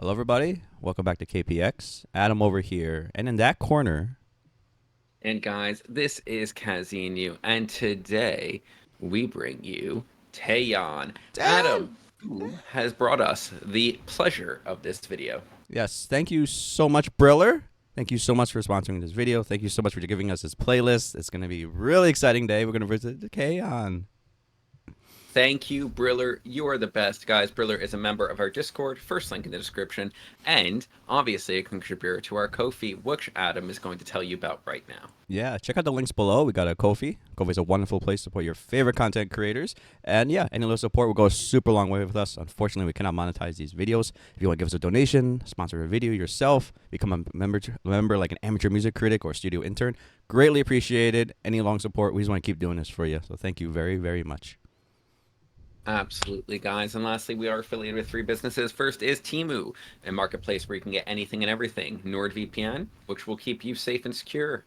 Hello, everybody. Welcome back to KPX. Adam over here, and in that corner, And guys, this is KPOP, and today we bring you TAEYEON. Adam, Dan. who has brought us the pleasure of this video. Yes, thank you so much, Briller. Thank you so much for sponsoring this video. Thank you so much for giving us this playlist. It's going to be a really exciting day. We're going to visit the K-On. Thank you, Briller. You are the best, guys. Briller is a member of our Discord, first link in the description, and obviously a contributor to our Ko-fi, which Adam is going to tell you about right now. Yeah, check out the links below. We got a Ko-fi. Ko-fi is a wonderful place to support your favorite content creators. And yeah, any little support will go a super long way with us. Unfortunately, we cannot monetize these videos. If you want to give us a donation, sponsor a video yourself, become a member like an amateur music critic or studio intern, greatly appreciated. Any long support, we just want to keep doing this for you. So thank you very, very much. Absolutely, guys. And lastly, we are affiliated with three businesses. First is Temu, a marketplace where you can get anything and everything. NordVPN, which will keep you safe and secure.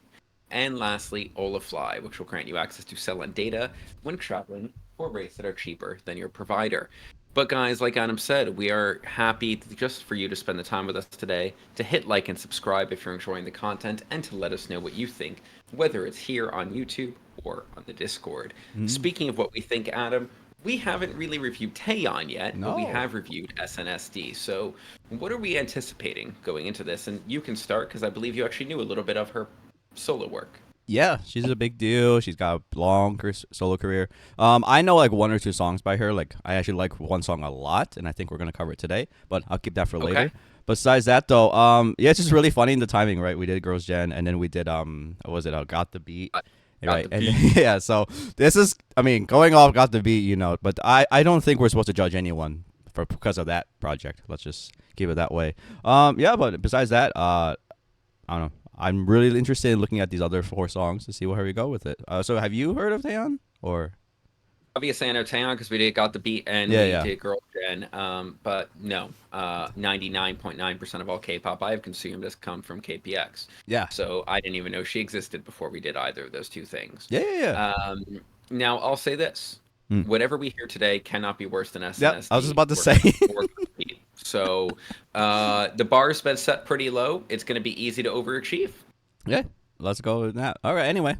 And lastly, Olafly, which will grant you access to cell and data when traveling for rates that are cheaper than your provider. But guys, like Adam said, we are happy just for you to spend the time with us today, to hit like and subscribe if you're enjoying the content, and to let us know what you think, whether it's here on YouTube or on the Discord. Speaking of what we think, Adam, we haven't really reviewed TAEYEON yet, but we No. have reviewed SNSD. So what are we anticipating going into this? And you can start, because I believe you actually knew a little bit of her solo work. Yeah, she's a big deal. She's got a long solo career. I know like one or two songs by her. Like I actually like one song a lot, and I think we're gonna cover it today. But I'll keep that for Okay. later. Besides that, though, yeah, it's just really funny in the timing, right? We did Girls Gen, and then we did what was it? Got the Beat. Uh, Got Right, the and beat. yeah, so this is, I mean, going off Got the Beat, but I don't think we're supposed to judge anyone because of that project. Let's just keep it that way. Yeah, but besides that, I don't know. I'm really interested in looking at these other four songs to see where we go with it. So have you heard of Taeyeon or? Obviously, I know TAEYEON because we did Got the Beat and Yeah, we yeah, did Girl Gen. But no, 99.9% of all K-pop I have consumed has come from KPX. yeah, So I didn't even know she existed before we did either of those two things. yeah, yeah, yeah. Um, Now, I'll say this. Mm. Whatever we hear today cannot be worse than Yep, I was just SNSD about to say. or Beat. So the bar's been set pretty low. It's going to be easy to overachieve. Yeah, let's go with that. All right. Anyway,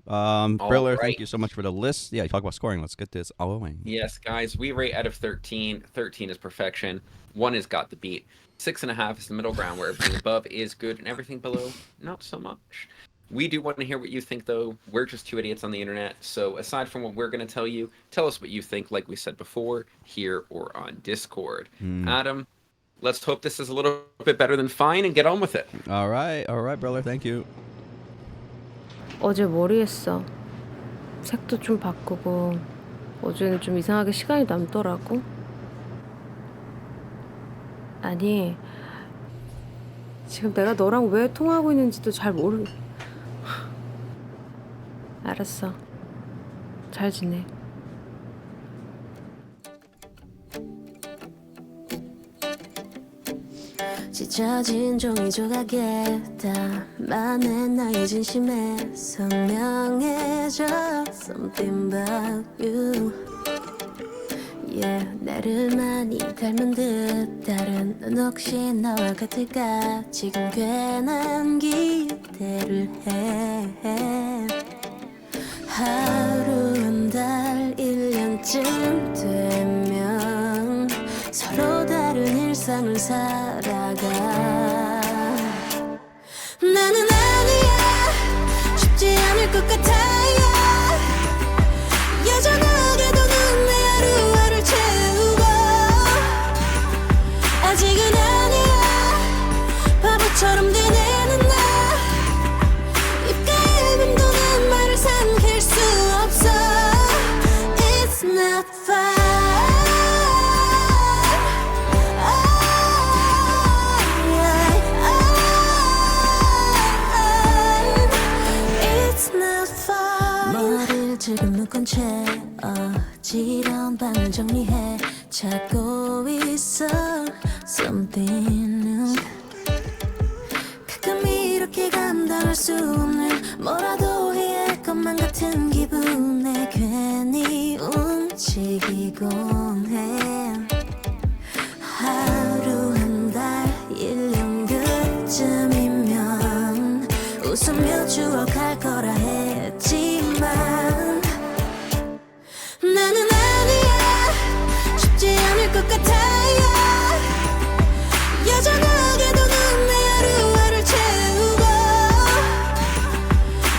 All Briller, thank right. you so much for the list. Yeah, you talk about scoring. Let's get this going. Yes, guys, we rate out of 13. 13 is perfection. 1 is Got the Beat. 6.5 is the middle ground, where everything above is good and everything below, not so much. We do want to hear what you think, though. We're just two idiots on the internet. So aside from what we're going to tell you, tell us what you think, like we said before, here or on Discord. Mm. Adam, let's hope this is a little bit better than fine and get on with it. All right, Briller. Thank you. 어제 머리 했어. 색도 좀 바꾸고 어제는 좀 이상하게 시간이 남더라고. 아니, 지금 내가 너랑 왜 통화하고 있는지도 잘 모르... 알았어. 잘 지내. 찢어진 종이 조각에 담아낸 나의 진심에 선명해져 Something about you Yeah, 나를 많이 닮은 듯 다른 넌 혹시 나와 같을까 지금 괜한 기대를 해 하루 한 달 1년쯤 되면 서로 다른 일상을 살아가 나는 아니야 쉽지 않을 것 같아요 여전하게도 넌 내 하루하루를 채우고 아직은 아니야 바보처럼 되뇌는 나 입가에 맴도는 말을 삼킬 수 없어 It's not fine It's not fine 머리를 지금 묶은 채 어지러운 밤을 정리해 찾고 있어 Something new 가끔 이렇게 감당할 수 없는 뭐라도 해야 할 것만 같은 기분에 괜히 움직이곤 해 하루 한 달 추억할 거라 했지만 나는 아니야 쉽지 않을 것 같아요 여전하게도 넌 내 하루하루를 채우고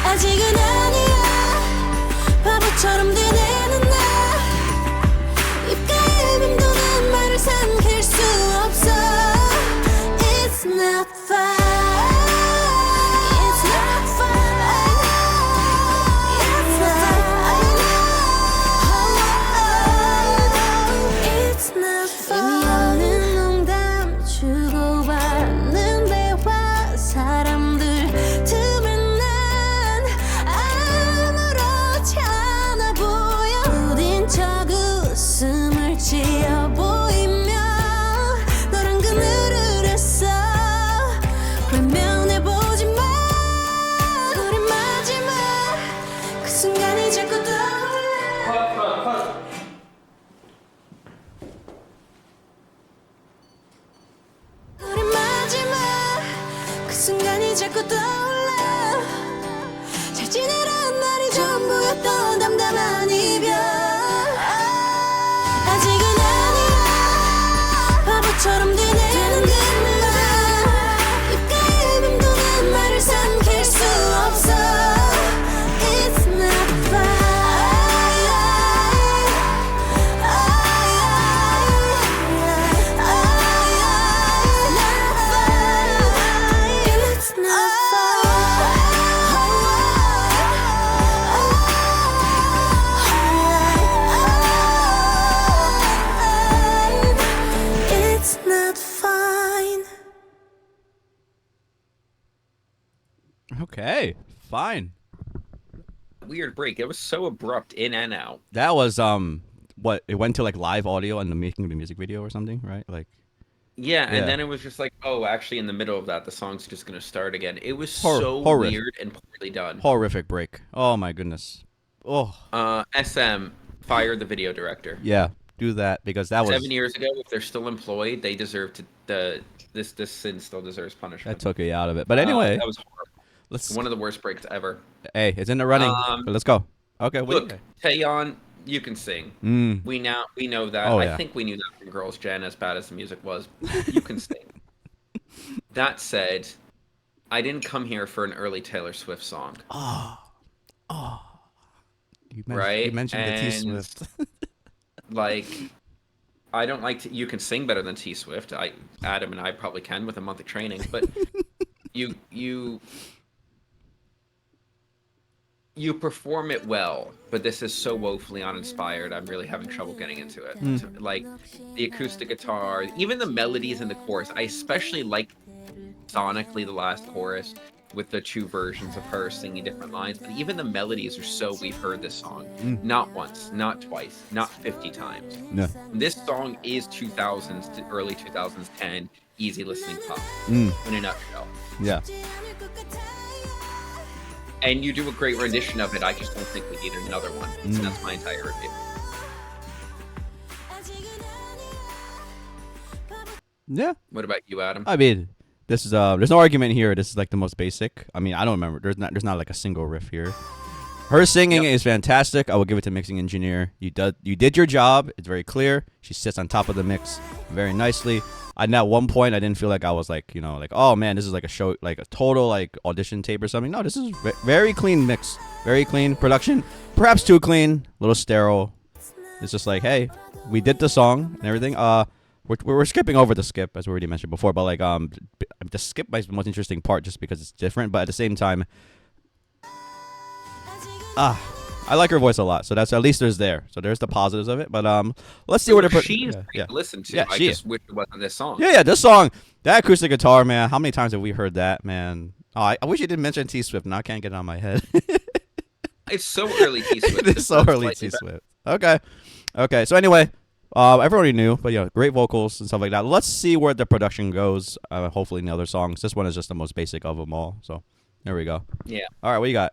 아직은 아니야 바보처럼 되뇌는 나 입가에 맴도는 말을 삼킬 수 없어 It's not fine It's not fine It's not fine It's not fine 의미 없는 농담 주고받는 대화 사람들 틈에 난 아무렇지 않아 보여 부딘 척 웃음을 지어 보이며 너랑 그늘을 했어 외면해보지 마 우리 마지막 그 순간이 자꾸 떠올라 우리 마지막 그 순간이 자꾸 떠올라 잘 지내라는 말이 전부였던 담담한 이별 아직은 아니야 바보처럼 되뇌는 그말 입가에 맴도는 말을 삼킬 수 없어 It's not fine It's not fine It's not fine Okay, fine. Weird break. It was so abrupt in and out. That was what it went to like live audio and the making of the music video or something, right? Like Yeah, Yeah. and then it was just like, oh, actually, in the middle of that, the song's just gonna start again. It was Hor- so horrid. weird and poorly done. horrific break. Oh my goodness. Oh SM fired the video director. yeah, do that because that was 7 years ago, if they're still employed, they deserve to. This sin still deserves that punishment. took you out of it. But anyway, that was horrible. let's. One of the worst breaks ever. Hey, it's in the running. But let's go. Okay, wait. Look, Taeyeon, you can sing. Mm. We know that. Oh, I yeah. think we knew that from Girls' Gen, as bad as the music was. You can sing. That said, I didn't come here for an early Taylor Swift song. You Right? mentioned the T And- Swift. Like, I don't like to. You can sing better than T Swift. Adam and I probably can with a month of training, but you perform it well. But this is so woefully uninspired. I'm really having trouble getting into it. Like the acoustic guitar, even the melodies in the chorus. I especially like sonically the last chorus with the two versions of her singing different lines. But even the melodies are so we've heard this song not once, not twice, not 50 times. No. This song is 2000s to early 2010 easy listening pop Mm. in a nutshell. Yeah. And you do a great rendition of it. I just don't think we need another one. And that's my entire review. Yeah. What about you, Adam? I mean, this is there's no argument here. This is like the most basic. I mean, I don't remember. There's not like a single riff here. Her singing Yep. is fantastic. I will give it to mixing engineer. You did your job. It's very clear. She sits on top of the mix very nicely. And at one point, I didn't feel like I was like, like, oh man, this is like a show, like a total like audition tape or something. No, this is very clean mix, very clean production. Perhaps too clean, a little sterile. It's just like, hey, we did the song and everything. We're skipping over the skip as we already mentioned before, but like the skip is the most interesting part just because it's different. But at the same time, I like her voice a lot, so that's at least there's there. So there's the positives of it. But let's see where to put. She's Yeah, great yeah. to listen to. Yeah, I she just is. wish it wasn't this song. Yeah, this song, that acoustic guitar, man. How many times have we heard that, man? Oh, I wish you didn't mention T Swift. Now I can't get it on my head. It's so early T Swift. It's so early T Swift. Okay. So anyway, everyone already knew, but yeah, great vocals and stuff like that. Let's see where the production goes. Hopefully in the other songs. This one is just the most basic of them all. So there we go. Yeah, All right, what you got?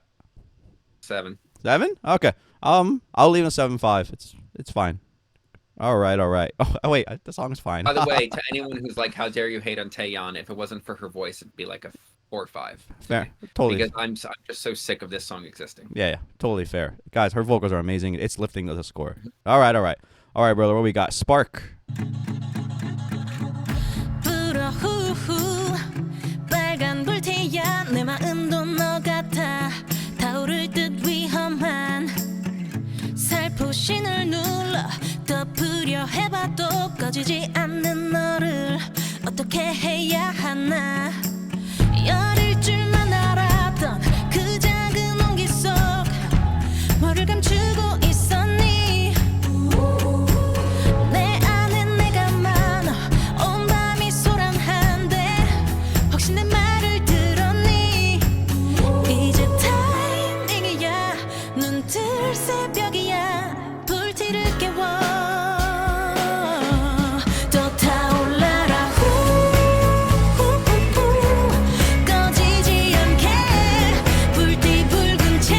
7. 7? Okay. I'll leave it 7.5. It's fine. All right. Oh wait, the song's fine. By the way, to anyone who's like, how dare you hate on Taeyeon, if it wasn't for her voice, it'd be like a or 5. Fair. Totally. Because I'm just so sick of this song existing. Yeah, totally fair. Guys, her vocals are amazing. It's lifting the score. All right, brother. What we got? Spark. 불어 후후 빨간 불티야 내 마음도 너 같아 타오를 듯 위험한 살포신을 눌러 덮으려 해봐도 꺼지지 않는 너를 어떻게 해야 하나 열일 줄만 알았던 그 작은 온기 속 뭐를 감추고 있었니 내 안에 내가 많아 온 밤이 소란한데 혹시 내 말을 들었니 이제 타이밍이야 눈 뜰 새벽이야 불티를 깨워 더 타올라라 꺼지지 않게 불티 붉은 채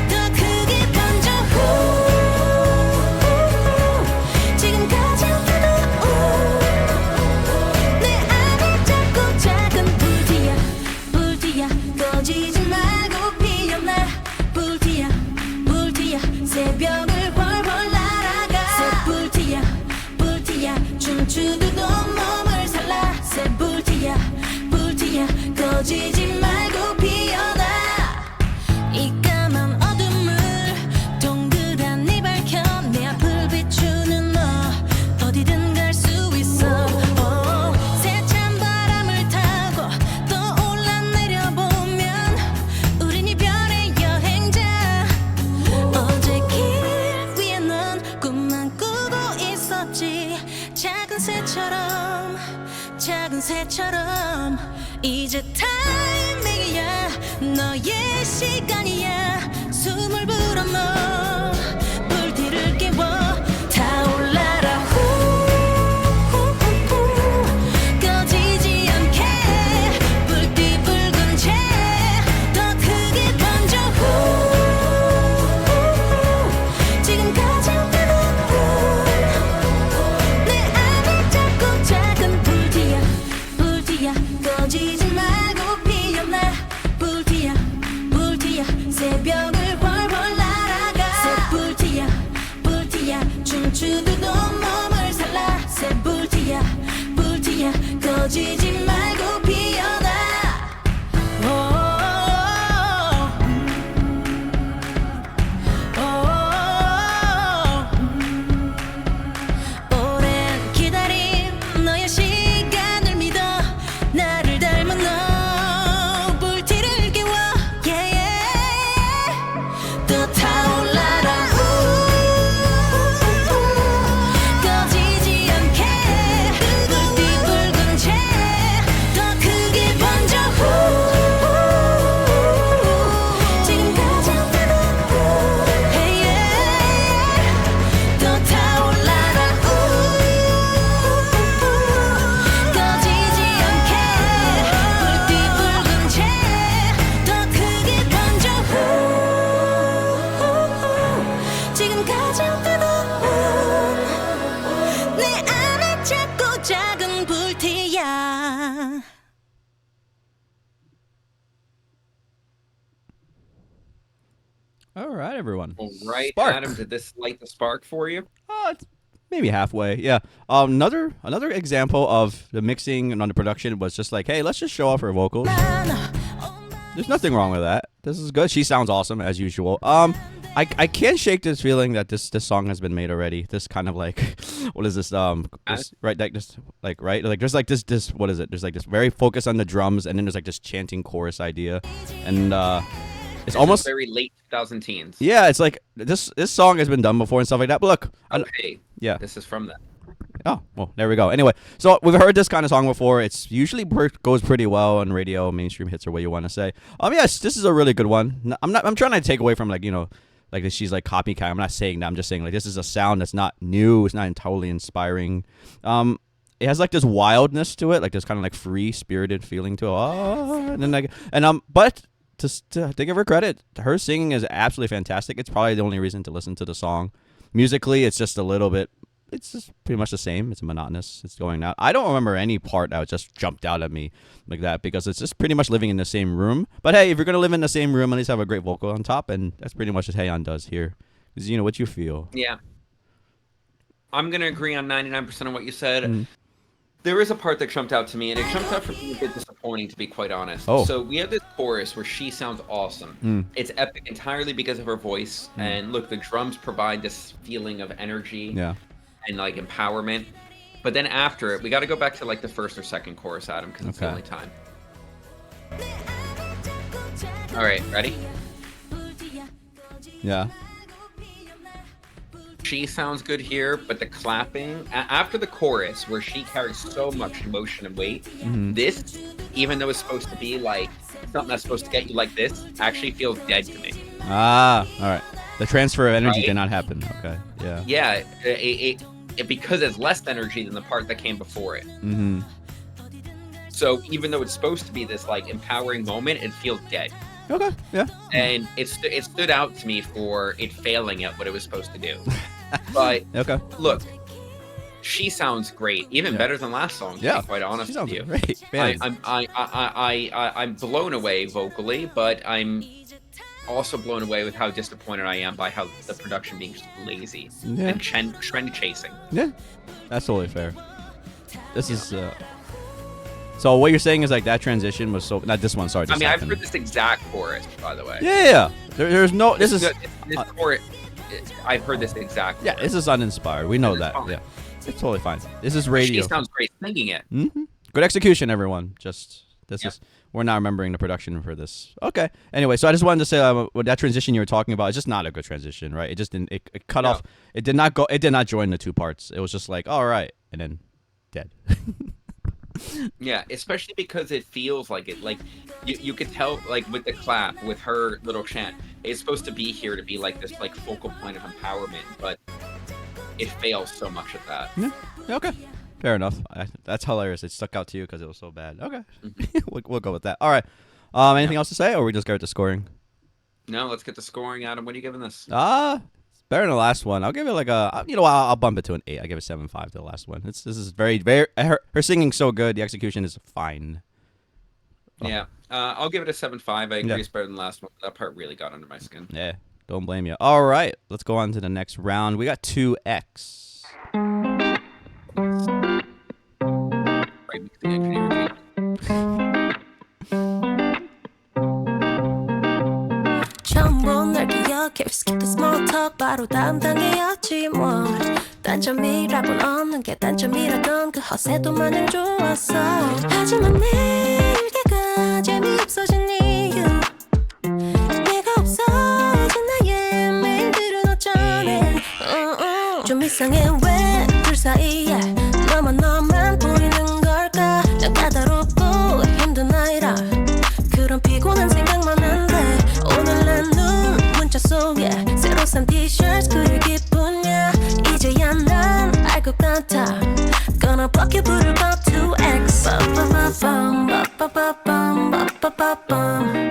더 크게 번져 지금까지 없어도 내 안에 자꾸 작은 불티야 불티야 꺼지지 말고 피어나 불티야 불티야 새벽을 훨훨 날아가 새 불티야 불티야 춤추듯 온몸을 살라 새 불티야 불티야 꺼지지 말고 피어나 이 까만 어둠을 동그랗니 밝혀 내 앞을 비추는 너 어디든 갈 수 있어 세찬 바람을 타고 또 올라내려보면 우린 이별의 여행자 어제 길 위에 넌 꿈만 꾸고 있었지 작은 새처럼 이제 타이밍이야 너의 시간이야 숨을 불어넣어 불티를 깨워 타올라라 꺼지지 않게 불티 붉은 채 더 크게 번져 지금까지 없다던 내 안에 자꾸 작은 불티야 불티야 꺼지지 말고 피어나 불티야 불티야 새벽을 훨훨 날아가 새 불티야 불티야 춤추듯 온몸을 살라 새 불티야 불티야 꺼지지 말고 피어나 오랜 기다림 너의 시간을 믿어 나를 닮은 너 불티를 깨워 또 타올라라 꺼지지 않게 불티 붉은 채 더 크게 번져 지금까지 없다던 또 타올라라 꺼지지 않게 불티 붉은 채 더 크게 번져 지금까지 없다던 내 안에 자꾸 작은 불티야 All right, everyone. All right, Spark. Adam, did this light the spark for you? It's maybe halfway. Yeah. Another example of the mixing and on the production was just like, hey, let's just show off her vocals. There's nothing wrong with that. This is good. She sounds awesome as usual. I can't shake this feeling that this song has been made already. This kind of like, what is this? Right, like this, like right, like there's like this. What is it? There's like this very focus on the drums, and then there's like this chanting chorus idea, and it's almost very late 2000 teens. yeah. It's like this song has been done before and stuff like that. But look, Okay. yeah. This is from that. Oh, well, there we go. Anyway, so we've heard this kind of song before. It's usually goes pretty well on radio, mainstream hits, or what you want to say. Yes, this is a really good one. I'm trying to take away from like like she's like copycat. I'm not saying that. I'm just saying like this is a sound that's not new. It's not totally inspiring. It has like this wildness to it, like this kind of like free spirited feeling to it. And then like but to give her credit, her singing is absolutely fantastic. It's probably the only reason to listen to the song. Musically, it's just a little bit it's just pretty much the same. It's monotonous. It's going out. I don't remember any part that just jumped out at me like that because it's just pretty much living in the same room. But hey, if you're gonna live in the same room, at least have a great vocal on top, and that's pretty much what TAEYEON does here. Because what you feel. Yeah. I'm gonna agree on 99% of what you said. Mm. There is a part that jumped out to me, and it jumped out for me a bit disappointing, to be quite honest. Oh. So we have this chorus where she sounds awesome. Mm. It's epic entirely because of her voice. And look, the drums provide this feeling of energy and like empowerment. But then after it, we got to go back to like the first or second chorus, Adam, because it's the only time. All right, ready? Yeah. She sounds good here, but the clapping after the chorus, where she carries so much emotion and weight, this, even though it's supposed to be like something that's supposed to get you like this, actually feels dead to me. Ah, all right. The transfer of energy Right? did not happen. Okay. Yeah. Yeah, it because it's less energy than the part that came before it. Mm-hmm. So even though it's supposed to be this like empowering moment, it feels dead. Okay. Yeah. And it stood out to me for it failing at what it was supposed to do. But Okay. look, she sounds great, even better than last song. To be quite honest She sounds with you, great. Man. I'm blown away vocally, but I'm also blown away with how disappointed I am by how the production being just lazy and trend chasing. Yeah, that's totally fair. This is. So what you're saying is like that transition was so not this one. Sorry. I mean, I've heard this exact chorus, by the way. Yeah. There's no. This is. This chorus. I've heard this exact. Yeah, this is uninspired. We know that. fine. Yeah, it's totally fine. This is radio. She sounds great singing it. Good execution, everyone. Just this is. We're not remembering the production for this. Okay. Anyway, so I just wanted to say with that transition you were talking about, it's just not a good transition, right? It just didn't. It cut off. It did not go. It did not join the two parts. It was just like, all right, and then dead. Yeah, especially because it feels like it. Like you could tell, like with the clap, with her little chant, it's supposed to be here to be like this, like focal point of empowerment, but it fails so much at that. Yeah. Okay. Fair enough. That's hilarious. It stuck out to you because it was so bad. Okay. We'll go with that. All right. Anything else to say, or we just go to scoring? No, let's get the scoring, Adam. What are you giving this? It's better than the last one. I'll give it like a. I'll bump it to an 8. I give it 7.5 to the last one. This is very very. Her singing's so good. The execution is fine. Yeah, I'll give it a 7.5. I agree it's better than the last one. That part really got under my skin. Yeah. Don't blame you. All right. Let's go on to the next round. We got 2X. Right, mixing engineering. 처음 본 날 기억해 skip the small talk 바로 다음 단계였지 뭐 단점이라곤 없는 게 단점이라던 그 허세도 마냥 좋았어 하지만 내일가 재미없어진 이유 내가 없어진 나의 메일들은 어쩌네 좀 이상해 왜 둘 사이에 너만 보이는 걸까 난 까다롭고 힘든 아이라 그런 피곤한 생각만 한데 오늘 난 눈 문자 속에 새로 산 티셔츠 그릴 기분이야 이제야 난 알 것 같아 Gonna block you 부를 법 2X 빠빠빠밤 빠빠빠밤 빠빠빠밤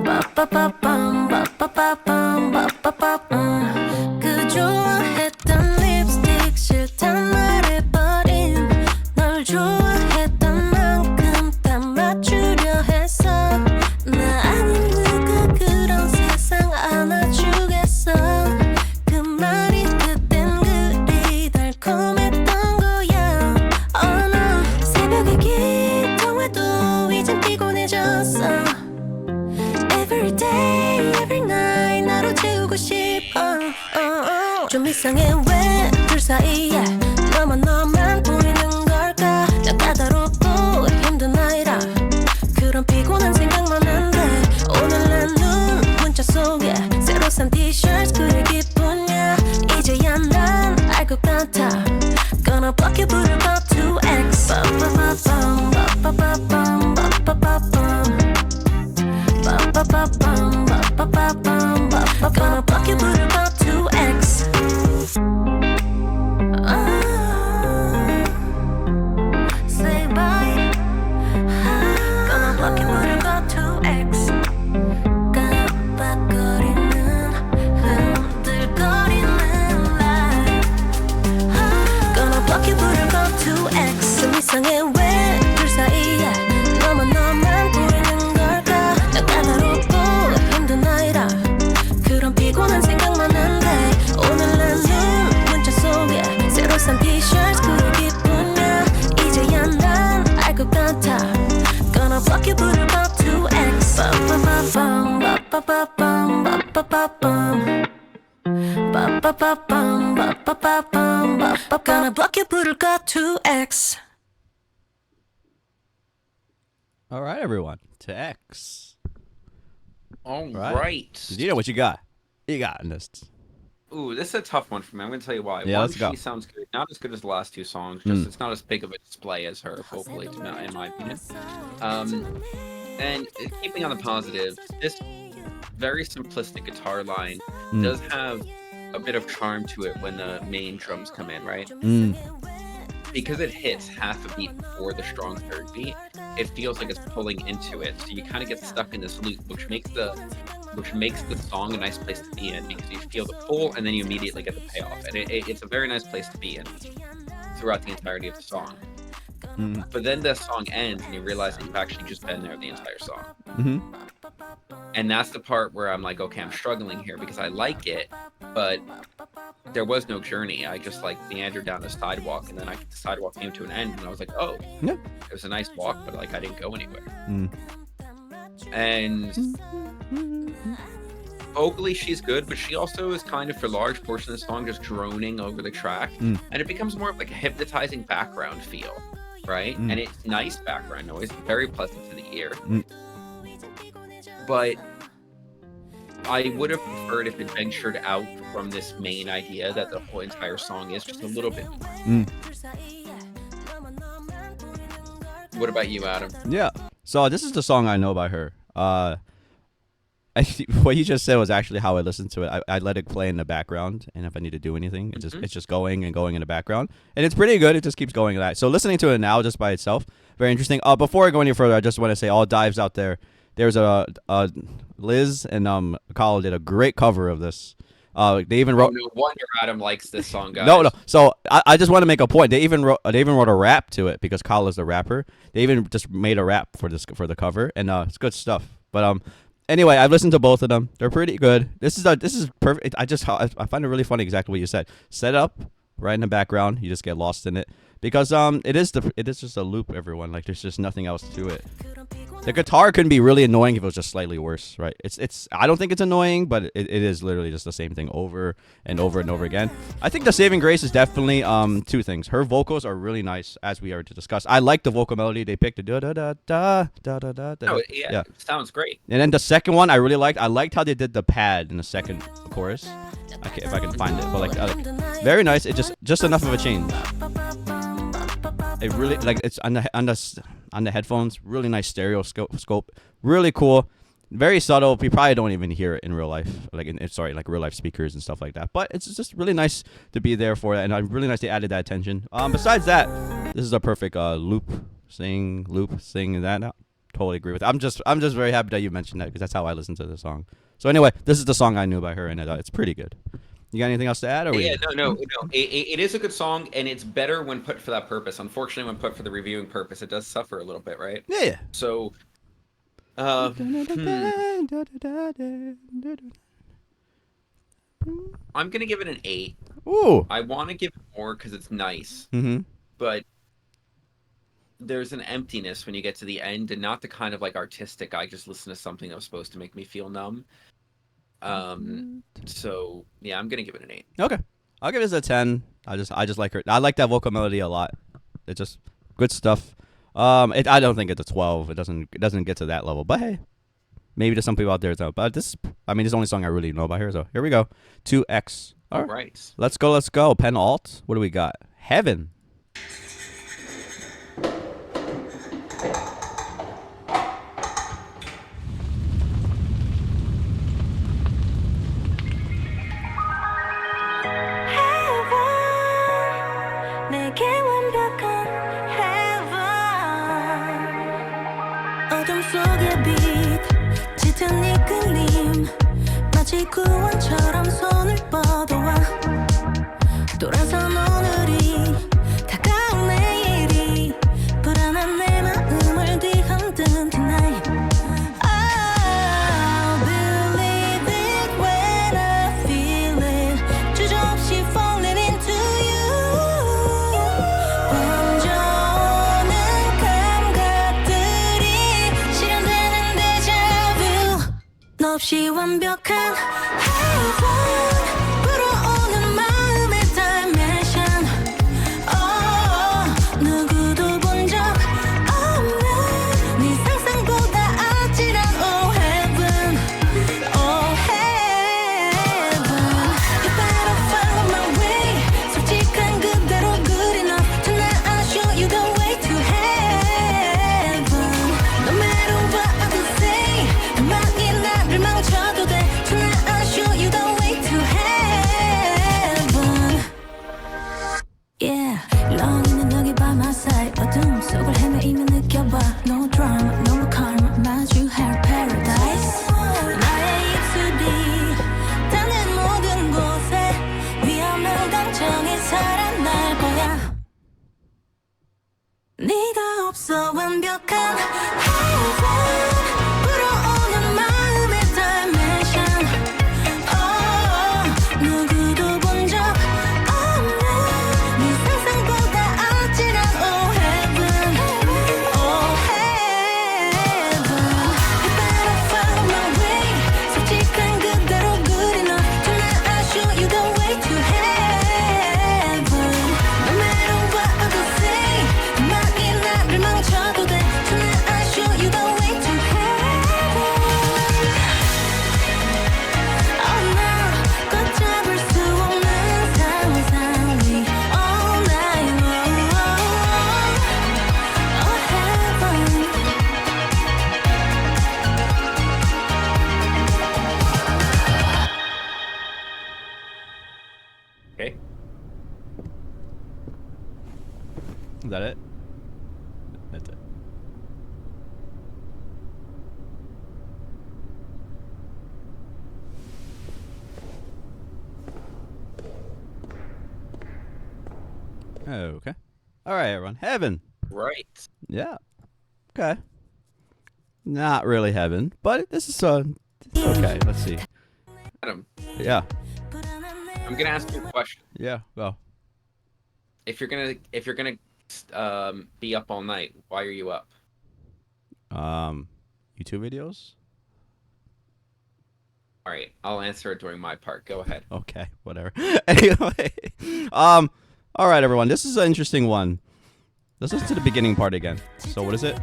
빠빠빠밤 빠빠빠밤 빠빠빠밤 그 좋아했던 립스틱 싫단 말해버린 널 좋아했던 만큼 다 맞추려 했어 나 아닌 누가 그런 세상 안아주겠어 그 말이 그땐 그리 달콤했던 거야 Oh no 새벽에 기도해도 이젠 피곤해졌어 Every day, every night 나로 채우고 싶어 좀 이상해 왜 둘 사이에 너만 보이는 걸까 난 까다롭고 힘든 아이라 그런 피곤한 생각만 한데 오늘 난 눈 문자 속에 새로 산 티셔츠 그릴 기분이야 이제야 난 알 것 같아 Gonna block you 부를 법 2X 빠빠빠밤 빠빠빠밤 빠빠빠밤 빠빠빠밤 빠빠빠밤 Gonna block you 부를 법 2X 이상해 왜 둘 사이에 너만 보이는 걸까 난 까다롭고 힘든 아이라 그런 피곤한 생각만 한데 오늘 난 문자 속에 새로 산 티셔츠 그 기분이야 이제야 난 알 것 같아 Gonna block you 부를 법 2X Gonna block you 부를 것 2X All right, everyone. To X. All Right. right. Dino, what you got? You got in this. Ooh, this is a tough one for me. I'm going to tell you why. Yeah, One, let's go. she sounds good. Not as good as the last two songs. Just it's not as big of a display as her vocally, in my opinion. And keeping on the positive, this very simplistic guitar line does have a bit of charm to it when the main drums come in, right? Because it hits half a beat before the strong third beat, it feels like it's pulling into it. So you kind of get stuck in this loop, which makes the song a nice place to be in because you feel the pull and then you immediately get the payoff. And it's a very nice place to be in throughout the entirety of the song. But then the song ends and you realize that you've actually just been there the entire song. And that's the part where I'm like, okay, I'm struggling here because I like it, but there was no journey. I just like meandered down the sidewalk and then the sidewalk came to an end and I was like, oh, Yeah. it was a nice walk, but like I didn't go anywhere. And vocally she's good, but she also is kind of for large portion of the song just droning over the track. And it becomes more of like a hypnotizing background feel, right? And it's nice background noise, very pleasant to the ear. But I would have preferred if it ventured out from this main idea that the whole entire song is just a little bit more. What about you, Adam? Yeah. So this is the song I know by her. What you just said was actually how I listened to it. I let it play in the background, and if I need to do anything, it's just going and going in the background, and it's pretty good. It just keeps going like that. So listening to it now just by itself, very interesting. Before I go any further, I just want to say all dives out there. There's a Liz and Kyle did a great cover of this. They even wrote. No wonder Adam likes this song, guys. No. So I just want to make a point. They even wrote a rap to it because Kyle is the rapper. They even just made a rap for the cover, and it's good stuff. But anyway, I've listened to both of them. They're pretty good. This is perfect. I find it really funny exactly what you said. Set up right in the background. You just get lost in it because it is just a loop. Everyone, like there's just nothing else to it. The guitar can be really annoying if it was just slightly worse, right? It's I don't think it's annoying, but it is literally just the same thing over and over and over again. I think the saving grace is definitely two things. Her vocals are really nice, as we already discussed. I like the vocal melody they picked. Da da da da da da da. No, yeah, it sounds great. And then the second one I really liked. I liked how they did the pad in the second chorus. If I can find it, but like very nice. It just enough of a change. It really it's on the headphones. Really nice stereo scope. Really cool. Very subtle. You probably don't even hear it in real life, like real life speakers and stuff like that. But it's just really nice to be there for that, and really nice they added that attention. Besides that, this is a perfect loop sing that. No, totally agree with it. I'm just very happy that you mentioned that because that's how I listen to the song. So anyway, this is the song I knew by her, and it's pretty good. You got anything else to add? Or Yeah, no. It is a good song, and it's better when put for that purpose. Unfortunately, when put for the reviewing purpose, it does suffer a little bit, right? Yeah. So, I'm gonna give it an 8. Ooh. I want to give it more because it's nice, but there's an emptiness when you get to the end, and not the kind of like artistic. I just listen to something that was supposed to make me feel numb. So yeah, I'm gonna give it an 8. Okay, I'll give this a 10. I just like her. I like that vocal melody a lot. It's just good stuff. I don't think it's a 12. It doesn't get to that level. But hey, maybe to some people out there it's not. But this is the only song I really know about her. So here we go. 2X. All right. Let's go. Pen Alt. What do we got? Heaven. 내게 완벽한 heaven 어둠 속의 빛 짙은 이끌림 마치 구원처럼 손을 뻗어와 돌아선 오늘이 다가온 내일이 없이 완벽한 heaven 불어오는 마음의 dimension 누구도 본 적 없는 네 상상보다 아찔한 oh heaven You better follow my way 솔직한 그대로 good enough Tonight I'll show you the way to heaven No matter what others say 음악이 나를 망쳐도 돼 Tonight I'll show you the way to heaven Yeah 렁이는 여기 by my side 어둠 속을 헤매이며 느껴봐 No drama no more karma 마주할 paradise 나의 입술이 닿는 모든 곳에 위험한 감정이 살아날 거야 네가 없어 완벽한 heaven 불어오는 마음의 dimension 누구도 본 적 없는 네 상상보다 아찔한 oh heaven You better follow my way 솔직한 그대로 good enough Tonight I'll show you the way to heaven No matter what others say 음악이 나를 망쳐도 돼 Tonight I'll show you the way to heaven Oh no 걷잡을 수 없는 상상 위 all night long Oh heaven Okay. Is that it? That's it. Okay. All right, everyone. Heaven. Right. Yeah. Okay. Not really heaven, but this is it's okay. Let's see. Adam, Yeah. I'm gonna ask you a question. Yeah. Go. If you're gonna be up all night, why are you up? YouTube videos. All right, I'll answer it during my part. Go ahead. Okay, whatever. Anyway, all right, everyone. This is an interesting one. Let's listen to the beginning part again. So what is it?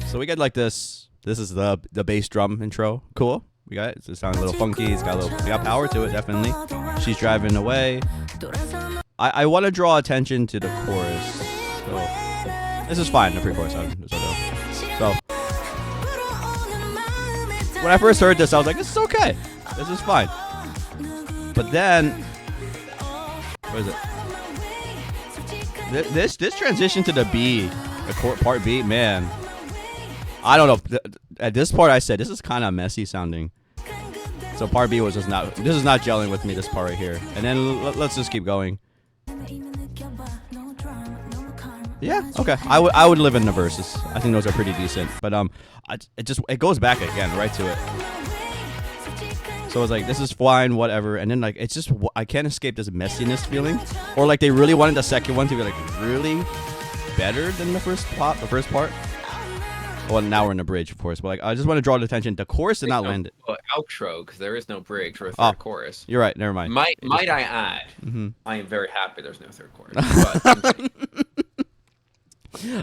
So we get like this. This is the bass drum intro. Cool. We got it. It sounds a little funky. It's got we got power to it, definitely. She's driving away. I want to draw attention to the chorus. So this is fine. The pre-chorus. So when I first heard this, I was like, this is okay. This is fine. But then, what is it? This transition to the B, the part B, man. I don't know. At this part, I said this is kind of messy sounding. So part B was just not. This is not gelling with me. This part right here. And then let's just keep going. Yeah. Okay. I would live in the verses. I think those are pretty decent. But it goes back again right to it. So it's like, this is fine, whatever. And then like, it's just, I can't escape this messiness feeling. Or like they really wanted the second one to be like really better than the first part. Well, now we're in the bridge, of course. But like, I just want to draw the attention. The chorus did not land it. Outro, because there is no bridge or a third chorus. You're right. Never mind. Might I add, Mm-hmm. I am very happy there's no third chorus. But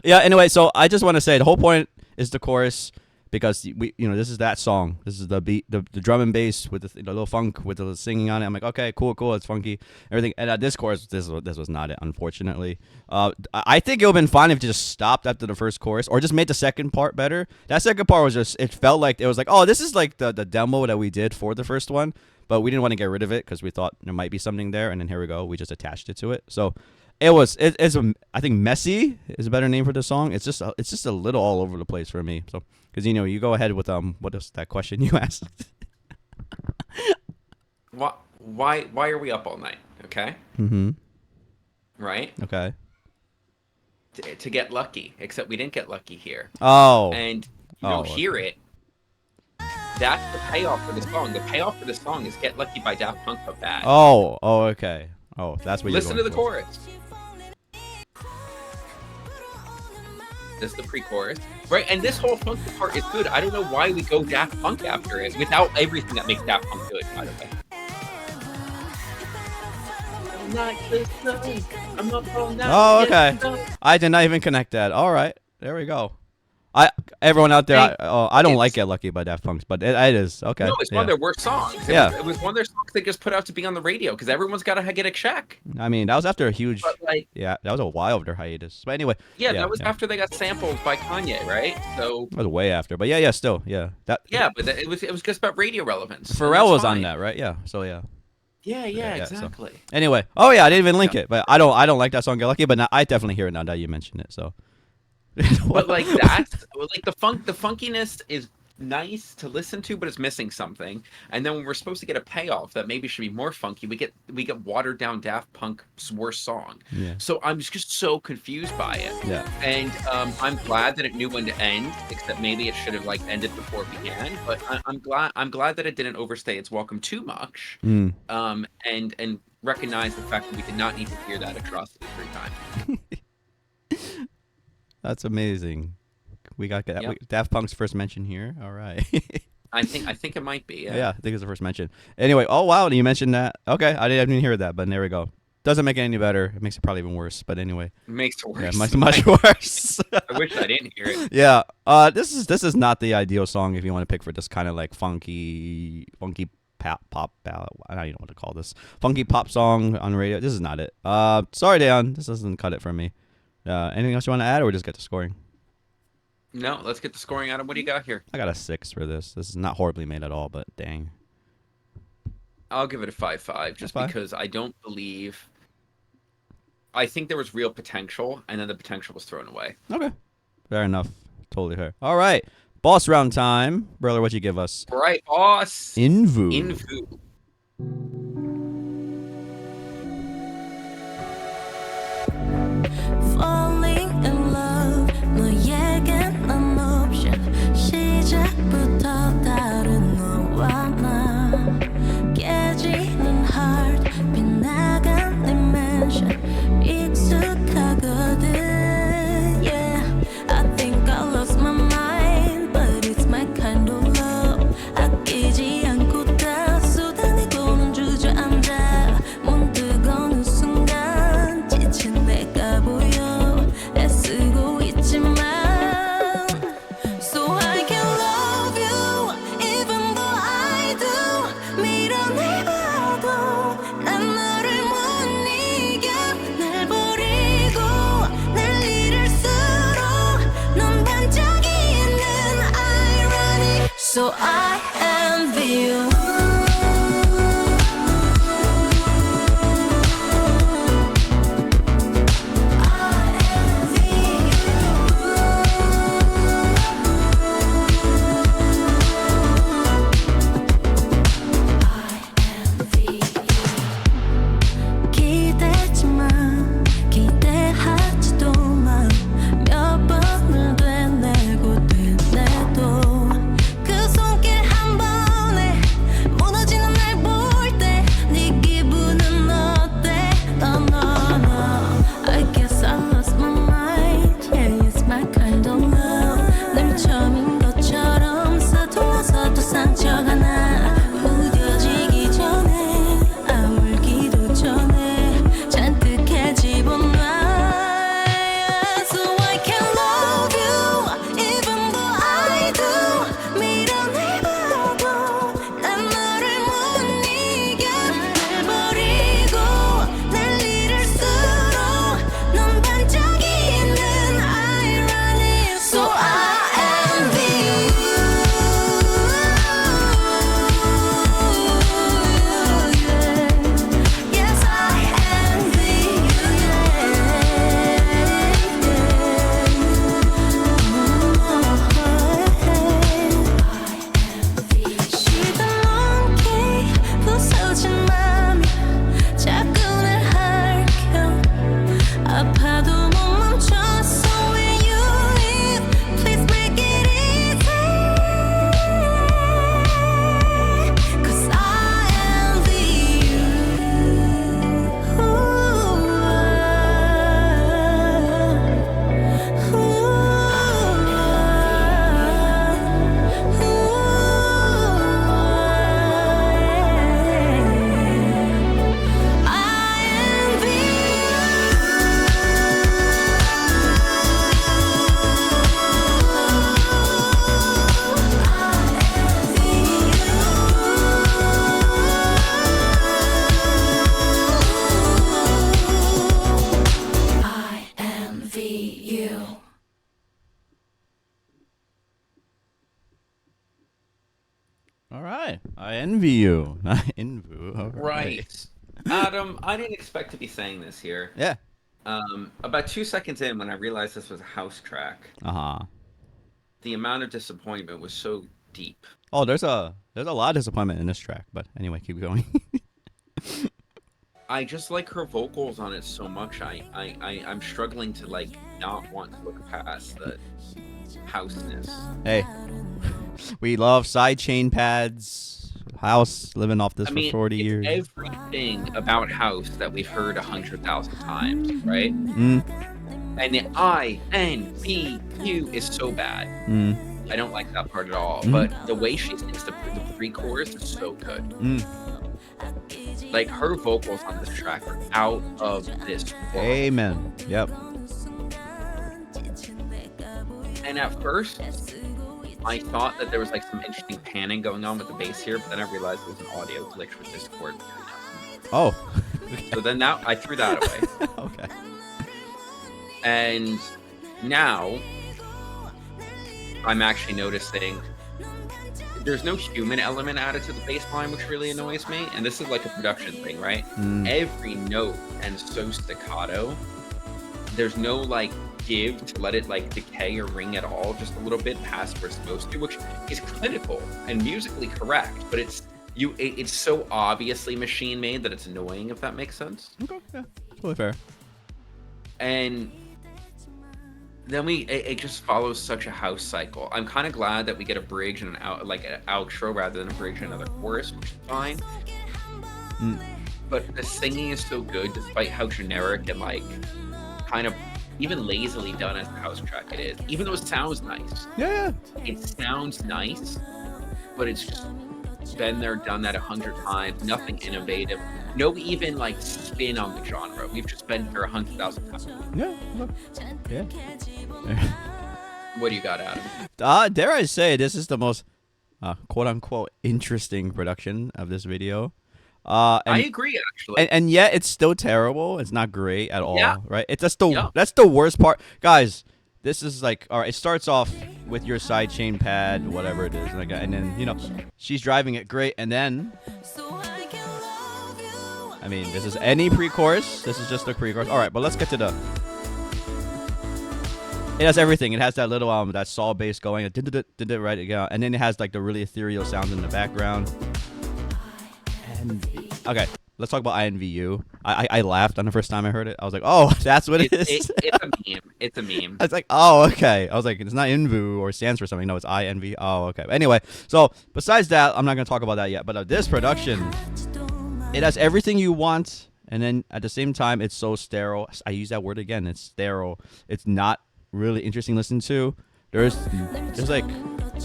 Yeah. Anyway, so I just want to say the whole point is the chorus. Because this is that song. This is the beat, the drum and bass with the little funk with the singing on it. I'm like, okay, cool, it's funky, everything. And this chorus, this was not it, unfortunately. I think it would have been fine if it just stopped after the first chorus, or just made the second part better. That second part was just, it felt like it was like, oh, this is like the demo that we did for the first one, but we didn't want to get rid of it because we thought there might be something there, and then here we go, we just attached it to it. So it's I think messy is a better name for the song. It's just a little all over the place for me. So. Because, you go ahead with, what is that question you asked? why are we up all night? Okay? Mm-hmm. Right? Okay. To get lucky. Except we didn't get lucky here. Oh. And you don't hear it. That's the payoff for the song. The payoff for the song is Get Lucky by Daft Punk, but bad. Oh, okay. Oh, that's what you're Listen to the for. chorus. This is the pre-chorus, right? And this whole funky part is good. I don't know why we go Daft Punk after it without everything that makes Daft Punk good, by the way. Oh, okay. I did not even connect that. All right, there we go. Everyone out there, I don't like Get Lucky by Daft Punk, but it is okay. No, it's one of their worst songs. It was one of their songs they just put out to be on the radio because everyone's got to get a check. I mean, that was after a huge, But, like, that was a while of their hiatus. But anyway, that was after they got sampled by Kanye, right? So it was way after. But still, that. Yeah, but it was just about radio relevance. Pharrell was on that, right? Yeah. So yeah. Yeah, exactly. So. Anyway, I didn't even link it, but I don't like that song Get Lucky, but now, I definitely hear it now that you mentioned it. So. But like that's like the funkiness is nice to listen to, but it's missing something. And then when we're supposed to get a payoff that maybe should be more funky, we get watered down Daft Punk's worst song. Yeah. So I'm just so confused by it. Yeah. And I'm glad that it knew when to end, except maybe it should have like ended before it began. But I'm glad that it didn't overstay its welcome too much. And recognize the fact that we did not need to hear that atrocity 3 times. That's amazing. We got Daft Punk's first mention here. All right. I think it might be. Yeah, I think it's the first mention. Anyway, wow, you mentioned that. Okay, I didn't even hear that, but there we go. Doesn't make it any better. It makes it probably even worse. But anyway, it makes it worse. Yeah, much worse. I wish I didn't hear it. Yeah. This is not the ideal song if you want to pick for this kind of like funky pop ballad. I don't even know what to call this. Funky pop song on radio. This is not it. Sorry, Dan. This doesn't cut it for me. Anything else you want to add, or just get to scoring? No, let's get the scoring out of what do you got here? I got a 6 for this. This is not horribly made at all, but dang. I'll give it a 5.5 just because I don't believe. I think there was real potential, and then the potential was thrown away. Okay, fair enough. Totally fair. All right, boss round time, brother. What'd you give us? All right, boss. INVU. Falling in love 너에겐 난 option 시작부터 다른 너와 나 깨지는 heart 빗나간 dimension 익숙하거든 yeah I think I lost my mind but it's my kind of love 아끼지 않고 다 쏟아내고는 주저앉아 문득 어느 순간 지친 내가 보여 애쓰고 있지만 So I can love you even though I do 밀어내봐도 난 너를 못 이겨 날 버리고 날 잃을수록 넌 반짝이는 irony So I envy you 기대지만 기대하지도 마 몇 번을 되뇌고 되뇌도 그 손길 한 번에 All right. I envy you. INVU. All Right. Adam, I didn't expect to be saying this here. Yeah. About 2 seconds in, when I realized this was a house track, the amount of disappointment was so deep. Oh, there's a lot of disappointment in this track, but anyway, keep going. I just like her vocals on it so much. I'm struggling to like not want to look past the houseness. Hey, we love sidechain pads. House living off this I mean, for 40 years. Everything about house that we've heard 100,000 times, right? Mm. And the INVU is so bad. Mm. I don't like that part at all. Mm. But the way she sings the pre-chorus is so good. Mm. Like her vocals on this track are out of this world. Amen. Yep. And at first, I thought that there was like some interesting panning going on with the bass here, but then I realized it was an audio glitch with Discord. Oh. So then now I threw that away. Okay. And now I'm actually noticing there's no human element added to the bass line, which really annoys me. And this is like a production thing, right? Mm. Every note ends so staccato. There's no like give to let it like decay or ring at all, just a little bit past where it's supposed to, which is clinical and musically correct, but it's so obviously machine made that it's annoying, if that makes sense. Okay. Yeah. Totally fair. And then it just follows such a house cycle. I'm kind of glad that we get a bridge and an outro rather than a bridge and another chorus, which is fine. Mm. But the singing is so good, despite how generic and like kind of even lazily done as a house track it is. Even though it sounds nice. Yeah. It sounds nice, but it's just been there, done that 100 times. Nothing innovative. No even like spin on the genre. We've just been here 100,000 times. Yeah. Look. Yeah. What do you got, Adam? Dare I say this is the most quote unquote interesting production of this video. I agree, actually. And yet it's still terrible. It's not great at all, Yeah. right? That's the worst part, guys. This is like, all right. It starts off with your sidechain pad, whatever it is, like, and then she's driving it great, and then I mean, this is any pre-chorus. This is just the pre-chorus. All right, but let's get to the. It has everything. It has that little that saw bass going, right? And then it has like the really ethereal sounds in the background. And okay, let's talk about INVU. I laughed on the first time I heard it. I was like, oh, that's what it is. It's a meme. It's a meme. I was like, oh, okay. I was like, it's not INVU or stands for something. No, it's INV. Oh, okay. Anyway, so besides that, I'm not going to talk about that yet. But this production, it has everything you want. And then at the same time, it's so sterile. I use that word again. It's sterile. It's not really interesting to listen to. There's like,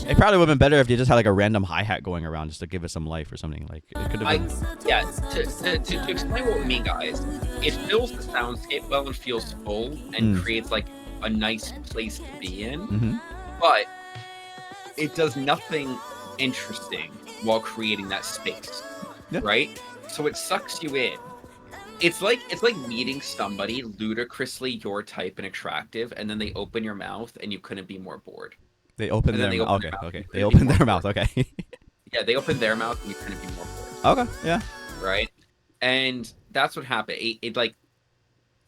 it probably would have been better if you just had like a random hi-hat going around just to give it some life or something. Like it could have been. Yeah, to explain what we mean, guys, it fills the soundscape well and feels full and creates like a nice place to be in. Mm-hmm. But it does nothing interesting while creating that space, right? So it sucks you in. It's like meeting somebody ludicrously your type and attractive, and then they open your mouth and you couldn't be more bored. They open their mouth. Okay. They open their mouth. Okay. Yeah, they open their mouth and you couldn't be more bored. Okay. Yeah. Right. And that's what happened. It like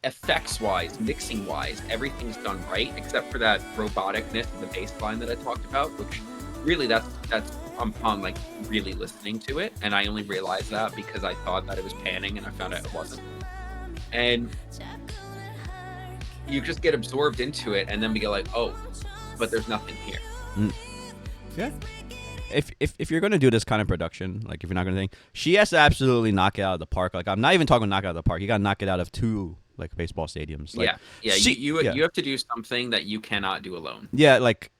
effects wise, mixing wise, everything's done right except for that roboticness of the bass line that I talked about, which really that's upon like really listening to it, and I only realized that because I thought that it was panning and I found out it wasn't. And you just get absorbed into it and then we go like, oh, but there's nothing here. Yeah. If you're gonna do this kind of production, like if you're not gonna think, she has to absolutely knock it out of the park. Like I'm not even talking knock it out of the park. You gotta knock it out of 2 like baseball stadiums. Like, you have to do something that you cannot do alone. Yeah, like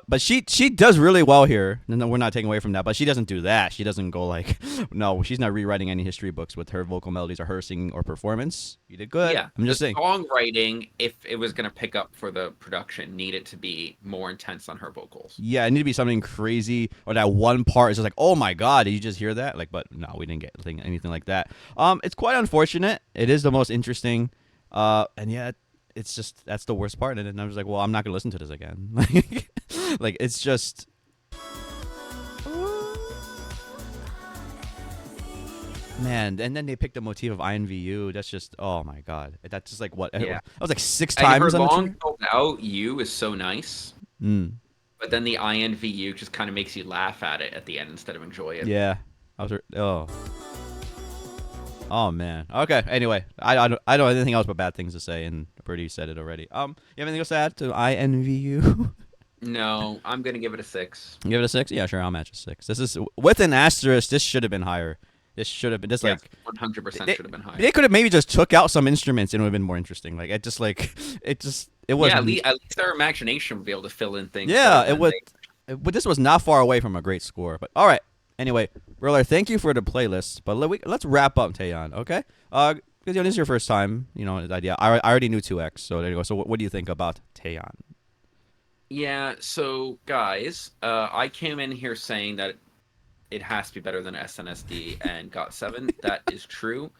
but she does really well here. No, we're not taking away from that, but she doesn't do that. She doesn't go like, no, she's not rewriting any history books with her vocal melodies or her singing or performance. You did good. Yeah, I'm just saying. Songwriting, if it was going to pick up for the production, needed to be more intense on her vocals. Yeah, it needed to be something crazy, or that one part is just like, oh my god, did you just hear that? Like, but no, we didn't get anything like that. It's quite unfortunate. It is the most interesting, and yeah, it's just that's the worst part. And I was like, well, I'm not gonna listen to this again. Like it's just Man, and then they picked the motif of INVU. That's just, oh my god. That's just like what? Yeah. That was like 6 And her times on the long chart. spelled out U is so nice, Mm. but then the INVU just kind of makes you laugh at it at the end instead of enjoy it. Yeah. Oh. Oh man. Okay. Anyway, I don't have anything else but bad things to say, and Birdie said it already. You have anything else to add to INVU? No, I'm gonna give it a 6. Give it a 6. Yeah, sure. I'll match a 6. This is with an asterisk. This should have been higher. This should have been just Yes, like 100% they, should have been higher. they could have maybe just took out some instruments and it would have been more interesting. Like it was. Yeah, at least our imagination would be able to fill in things. Yeah, better it than would. they- But this was not far away from a great score. But all right. Anyway, Riller, thank you for the playlist. But let's wrap up, Taeyeon. Okay. Because this is your first time. The idea. I already knew 2X. So there you go. So what do you think about Taeyeon? Yeah, so guys, I came in here saying that it has to be better than SNSD and GOT7. That is true,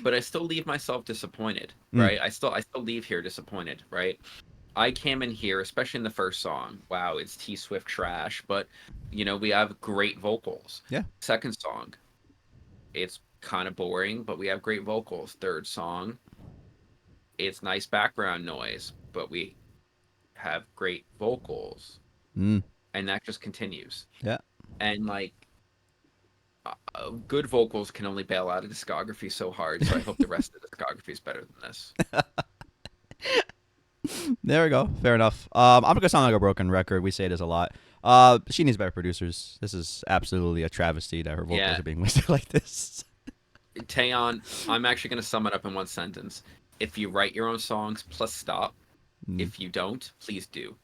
but I still leave myself disappointed, right? I still leave here disappointed, right? I came in here, especially in the first song. Wow, it's T Swift trash, but we have great vocals. Yeah. Second song, it's kind of boring, but we have great vocals. Third song, it's nice background noise, but we have great vocals. And that just continues. Yeah. And good vocals can only bail out a discography so hard, so I hope the rest of the discography is better than this. There we go. Fair enough. I'm gonna sound like a broken record. We say this a lot. She needs better producers. This is absolutely a travesty that her vocals are being wasted like this. Taeyeon, I'm actually going to sum it up in one sentence. If you write your own songs, plus stop. If you don't, please do.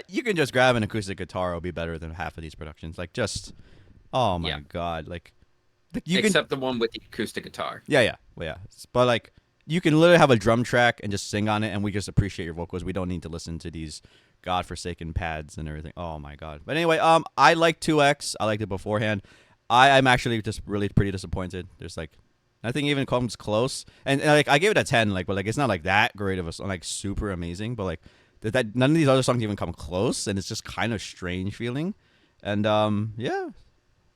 You can just grab an acoustic guitar. It'll be better than half of these productions. Oh my god. Except the one with the acoustic guitar. Yeah. Well, yeah. But you can literally have a drum track and just sing on it, and we just appreciate your vocals. We don't need to listen to these godforsaken pads and everything. Oh my god. But anyway, I like 2X. I liked it beforehand. I'm actually just really pretty disappointed. There's nothing even comes close. And I gave it a 10. But it's not that great of a song, super amazing. But that none of these other songs even come close, and it's just kind of strange feeling. And yeah.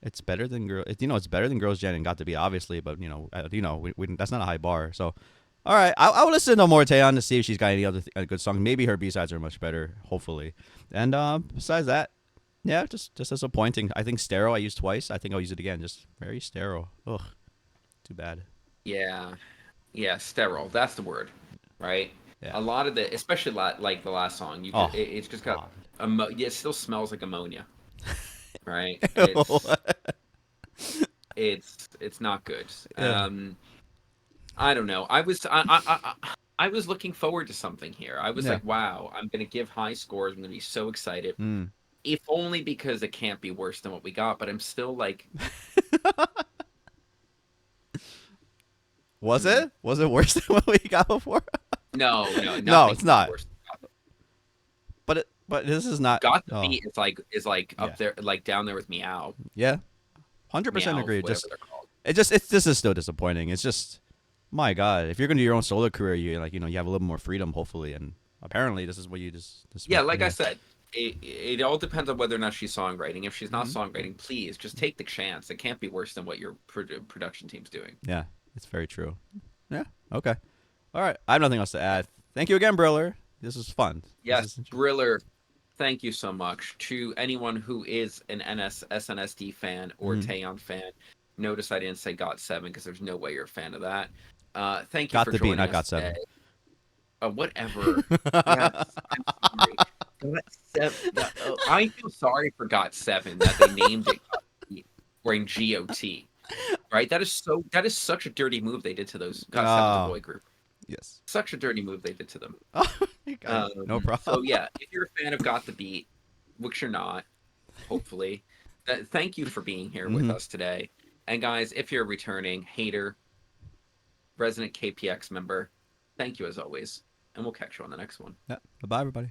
It's better than it's better than Girls' Gen and Got to Be, obviously, but we that's not a high bar. So, all right, I will listen to more Taeyeon to see if she's got any other good songs. Maybe her B-sides are much better, hopefully. And besides that, yeah, just disappointing. I think Stereo I used twice. I think I'll use it again. Just very Stereo. Ugh, too bad. Yeah, sterile. That's the word, right? Yeah. A lot of especially the last song, it's just got it still smells like ammonia. Right, it's not good. Yeah. I don't know. I was looking forward to something here. I was like, wow, I'm gonna give high scores. I'm gonna be so excited. If only because it can't be worse than what we got. But I'm still Was it worse than what we got before? No, it's not. But this is not. Got the Beat is up there, down there with Meow. Yeah, 100% Meow, agree. whatever they're called. This is still disappointing. It's just, my God, if you're gonna do your own solo career, you have a little more freedom, hopefully, and apparently this is what you just. I said, it all depends on whether or not she's songwriting. If she's not songwriting, please just take the chance. It can't be worse than what your production team's doing. Yeah, it's very true. Yeah. Okay. All right. I have nothing else to add. Thank you again, Briller. This was fun. Yes, Briller. Thank you so much. To anyone who is an SNSD fan or Taeyeon fan, notice I didn't say GOT7 because there's no way you're a fan of that. Thank you for joining us. Got the Beat, not GOT7. Whatever. Yes, I'm sorry. I feel sorry for GOT7 that they named it GOT7 wearing GOT. Right? That is such a dirty move they did to those GOT7 the boy group. Yes. Such a dirty move they did to them. No problem. So yeah, if you're a fan of Got the Beat, which you're not, hopefully, thank you for being here with us today. And guys, if you're a returning hater, resident KPX member, thank you as always. And we'll catch you on the next one. Yeah. Bye, everybody.